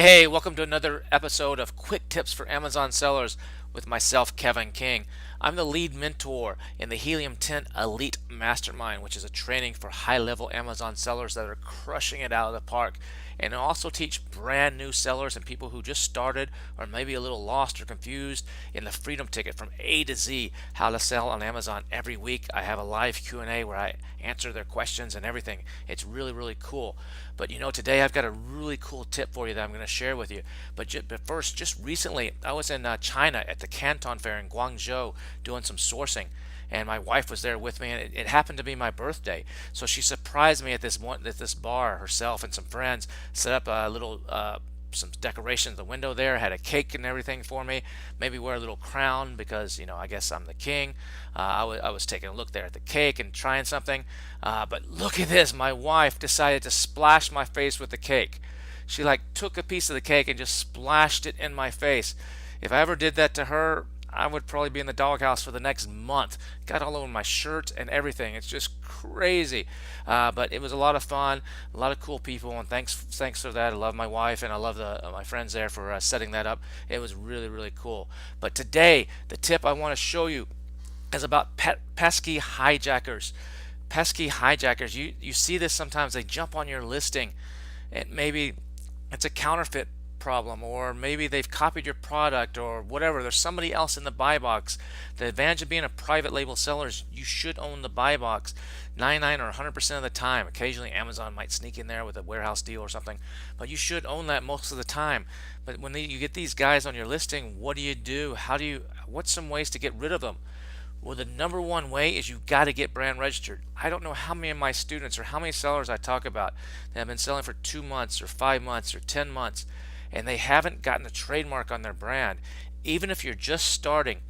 Hey, welcome to another episode of Quick Tips for Amazon Sellers with myself, Kevin King. I'm the lead mentor in the Helium 10 Elite Mastermind, which is a training for high-level Amazon sellers that are crushing it out of the park. And I also teach brand new sellers and people who just started or maybe a little lost or confused in the Freedom Ticket from A to Z, how to sell on Amazon every week. I have a live Q&A where I answer their questions and everything. It's really, really cool. But today I've got a really cool tip for you that I'm going to share with you. But first, just recently, I was in China at the Canton Fair in Guangzhou doing some sourcing, and my wife was there with me, and it happened to be my birthday. So she surprised me at this bar herself and some friends set up a little some decorations. The window there had a cake and everything for me. Maybe wear a little crown because I guess I'm the king. I was taking a look there at the cake and trying something. But look at this. My wife decided to splash my face with the cake. She took a piece of the cake and just splashed it in my face. If I ever did that to her, I would probably be in the doghouse for the next month. Got all over my shirt and everything. It's just crazy. But it was a lot of fun, a lot of cool people, and thanks for that. I love my wife and I love my friends there for setting that up. It was really, really cool. But today, the tip I want to show you is about pesky hijackers. Pesky hijackers. You see this sometimes. They jump on your listing, and maybe it's a counterfeit problem, or maybe they've copied your product or whatever. There's somebody else in the buy box. The advantage of being a private label seller is you should own the buy box 99 or 100% of the time. Occasionally Amazon might sneak in there with a warehouse deal or something, but you should own that most of the time. But when you get these guys on your listing, what do you do? What's some ways to get rid of them? Well, the number one way is you got to get brand registered. I don't know how many of my students or how many sellers I talk about that have been selling for 2 months or 5 months or 10 months and they haven't gotten a trademark on their brand. Even if you're just starting,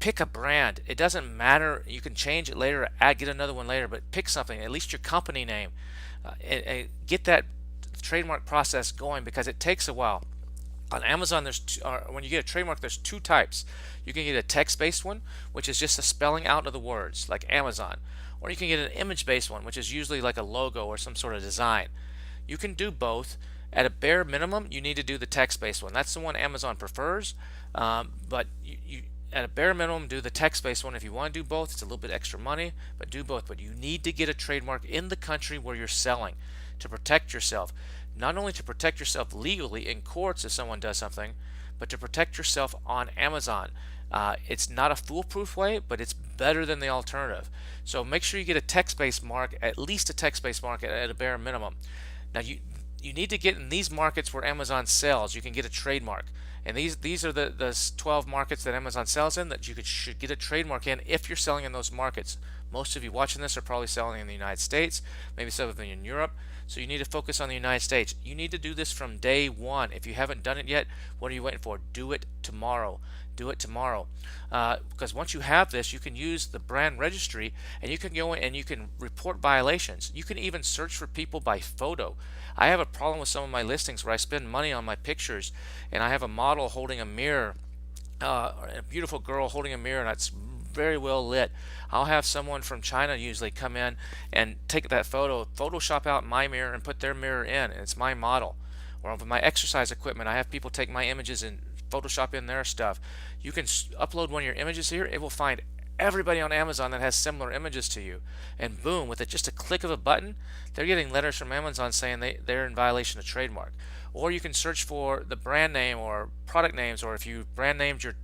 pick a brand. It doesn't matter. You can change it later, get another one later, but pick something, at least your company name. And get that trademark process going because it takes a while. On Amazon, when you get a trademark, there's two types. You can get a text-based one, which is just a spelling out of the words, like Amazon, or you can get an image-based one, which is usually like a logo or some sort of design. You can do both. At a bare minimum, you need to do the text-based one. That's the one Amazon prefers, but you at a bare minimum, do the text-based one. If you want to do both, it's a little bit extra money, but do both. But you need to get a trademark in the country where you're selling to protect yourself. Not only to protect yourself legally in courts if someone does something, but to protect yourself on Amazon. It's not a foolproof way, but it's better than the alternative. So make sure you get a text-based mark, at least a text-based mark at a bare minimum. Now you need to get in these markets where Amazon sells. You can get a trademark, and these are the 12 markets that Amazon sells in that should get a trademark in if you're selling in those markets. Most of you watching this are probably selling in the United States, maybe some of them in Europe. So you need to focus on the United States. You need to do this from day one. If you haven't done it yet, what are you waiting for? Do it tomorrow. Do it tomorrow. Because once you have this, you can use the brand registry and you can go in and you can report violations. You can even search for people by photo. I have a problem with some of my listings where I spend money on my pictures and I have a model holding a mirror, a beautiful girl holding a mirror, and that's very well lit. I'll have someone from China usually come in and take that photo, Photoshop out my mirror and put their mirror in, and it's my model. Or with my exercise equipment, I have people take my images and Photoshop in their stuff. You can upload one of your images here. It will find everybody on Amazon that has similar images to you, and boom, with just a click of a button, they're getting letters from Amazon saying they're in violation of trademark. Or you can search for the brand name or product names, or if you brand named your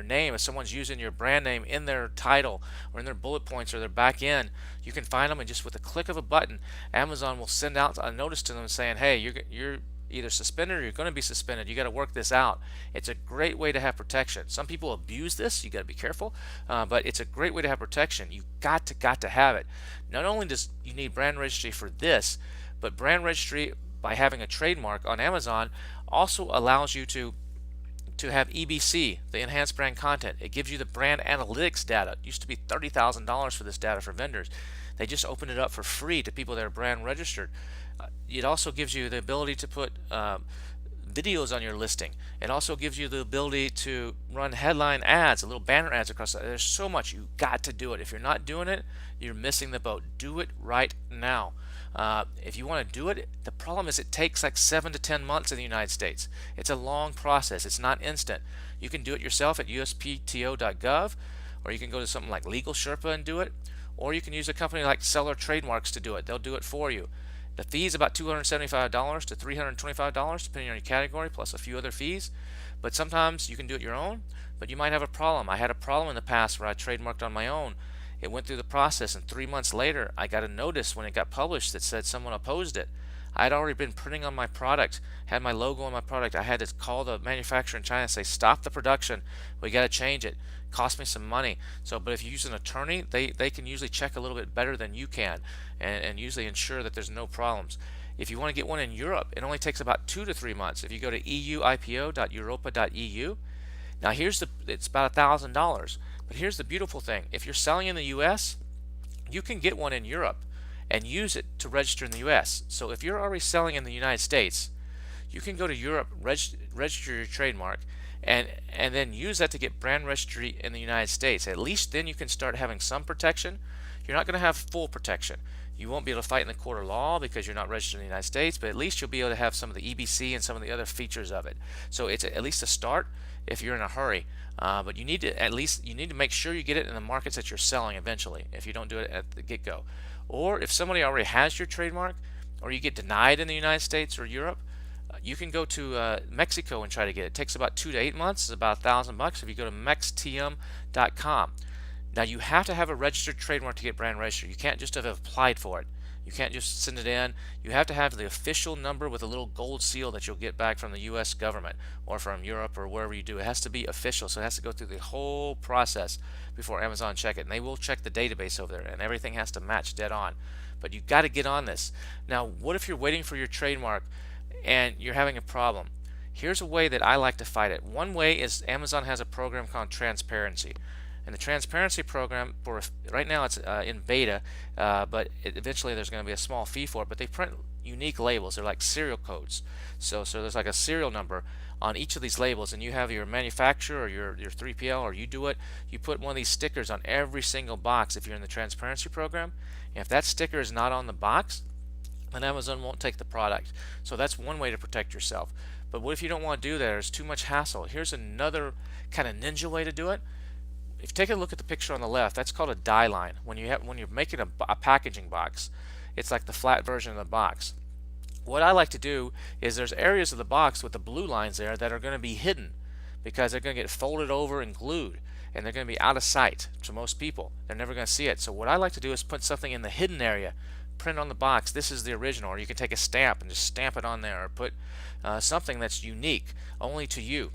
name, if someone's using your brand name in their title or in their bullet points or their back end, you can find them, and just with a click of a button, Amazon will send out a notice to them saying, hey, you're either suspended or you're going to be suspended. You got to work this out. It's a great way to have protection. Some people abuse this. You got to be careful, but it's a great way to have protection. You got to have it. Not only does you need brand registry for this, but brand registry by having a trademark on Amazon also allows you to have EBC, the enhanced brand content. It gives you the brand analytics data. It used to be $30,000 for this data for vendors. They just opened it up for free to people that are brand registered. It also gives you the ability to put videos on your listing. It also gives you the ability to run headline ads, little banner ads across. There's so much. You got to do it. If you're not doing it, you're missing the boat. Do it right now. If you want to do it, the problem is it takes like 7 to 10 months in the United States. It's a long process. It's not instant. You can do it yourself at uspto.gov, or you can go to something like Legal Sherpa and do it, or you can use a company like Seller Trademarks to do it. They'll do it for you. The fee is about $275 to $325 depending on your category, plus a few other fees. But sometimes you can do it your own, but you might have a problem. I had a problem in the past where I trademarked on my own. It went through the process, and 3 months later I got a notice when it got published that said someone opposed it. I had already been printing on my product, had my logo on my product. I had to call the manufacturer in China and say, stop the production, we got to change it. Cost me some money. But if you use an attorney, they can usually check a little bit better than you can, and usually ensure that there's no problems. If you want to get one in Europe, it only takes about 2 to 3 months. If you go to euipo.europa.eu, now it's about $1,000. But here's the beautiful thing. If you're selling in the US, you can get one in Europe and use it to register in the US. So if you're already selling in the United States, you can go to Europe, register your trademark, and then use that to get brand registry in the United States. At least then you can start having some protection. You're not going to have full protection. You won't be able to fight in the court of law because you're not registered in the United States, but at least you'll be able to have some of the EBC and some of the other features of it. So it's at least a start if you're in a hurry. But you need to make sure you get it in the markets that you're selling eventually, if you don't do it at the get-go. Or if somebody already has your trademark, or you get denied in the United States or Europe, you can go to Mexico and try to get it. It takes about 2 to 8 months. It's about $1,000 if you go to mextm.com. Now you have to have a registered trademark to get brand registered. You can't just have applied for it. You can't just send it in. You have to have the official number with a little gold seal that you'll get back from the US government or from Europe or wherever you do. It has to be official, so it has to go through the whole process before Amazon check it. And they will check the database over there, and everything has to match dead on. But you've got to get on this. Now, what if you're waiting for your trademark and you're having a problem? Here's a way that I like to fight it. One way is Amazon has a program called Transparency. And the transparency program, for right now it's in beta, but eventually there's going to be a small fee for it. But they print unique labels. They're like serial codes. So there's like a serial number on each of these labels, and you have your manufacturer or your 3PL, or you do it. You put one of these stickers on every single box if you're in the transparency program. And if that sticker is not on the box, then Amazon won't take the product. So that's one way to protect yourself. But what if you don't want to do that? There's too much hassle. Here's another kind of ninja way to do it. If you take a look at the picture on the left, that's called a die line. When you're making a packaging box, it's like the flat version of the box. What I like to do is there's areas of the box with the blue lines there that are going to be hidden because they're going to get folded over and glued, and they're going to be out of sight to most people. They're never going to see it. So what I like to do is put something in the hidden area, print on the box, this is the original, or you can take a stamp and just stamp it on there, or put something that's unique only to you.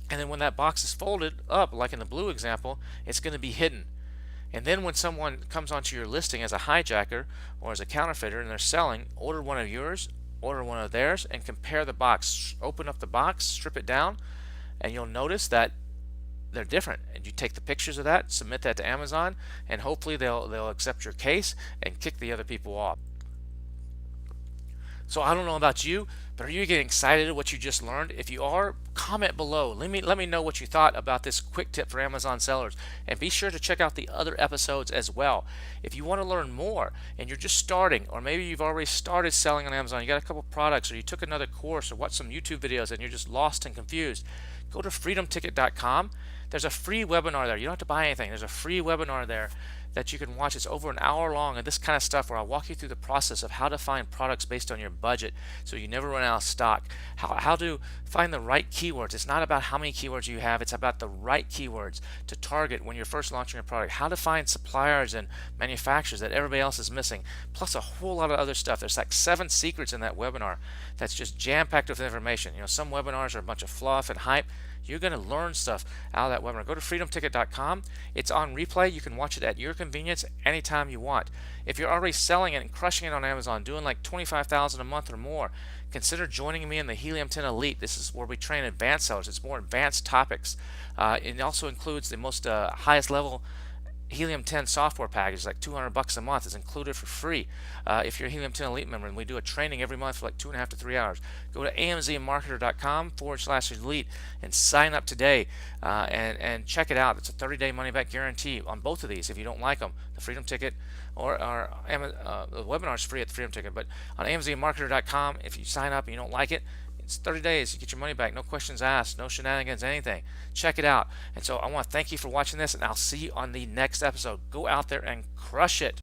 And then when that box is folded up, like in the blue example, it's going to be hidden. And then when someone comes onto your listing as a hijacker or as a counterfeiter and they're selling, order one of yours, order one of theirs, and compare the box. Open up the box, strip it down, and you'll notice that they're different. And you take the pictures of that, submit that to Amazon, and hopefully they'll accept your case and kick the other people off. So I don't know about you, but are you getting excited at what you just learned? If you are, comment below. Let me know what you thought about this quick tip for Amazon sellers. And be sure to check out the other episodes as well. If you want to learn more and you're just starting, or maybe you've already started selling on Amazon, you got a couple products, or you took another course or watched some YouTube videos and you're just lost and confused, go to freedomticket.com. There's a free webinar there. You don't have to buy anything. There's a free webinar there that you can watch. It's over an hour long, and this kind of stuff where I'll walk you through the process of how to find products based on your budget so you never run out of stock, how to find the right keywords. It's not about how many keywords you have, it's about the right keywords to target when you're first launching your product, how to find suppliers and manufacturers that everybody else is missing, plus a whole lot of other stuff. There's like 7 secrets in that webinar that's just jam-packed with information. Some webinars are a bunch of fluff and hype. You're going to learn stuff out of that webinar. Go to freedomticket.com. It's on replay. You can watch it at your convenience anytime you want. If you're already selling it and crushing it on Amazon, doing like $25,000 a month or more, consider joining me in the Helium 10 Elite. This is where we train advanced sellers. It's more advanced topics. It also includes the most highest level Helium 10 software package, like $200 a month, is included for free if you're a Helium 10 Elite member. And we do a training every month for like 2.5 to 3 hours. Go to amzmarketer.com/elite and sign up today and check it out. It's a 30-day money-back guarantee on both of these if you don't like them. The Freedom Ticket or the webinar is free at the Freedom Ticket. But on amzmarketer.com, if you sign up and you don't like it, it's 30 days. You get your money back. No questions asked. No shenanigans, anything. Check it out. And so I want to thank you for watching this, and I'll see you on the next episode. Go out there and crush it.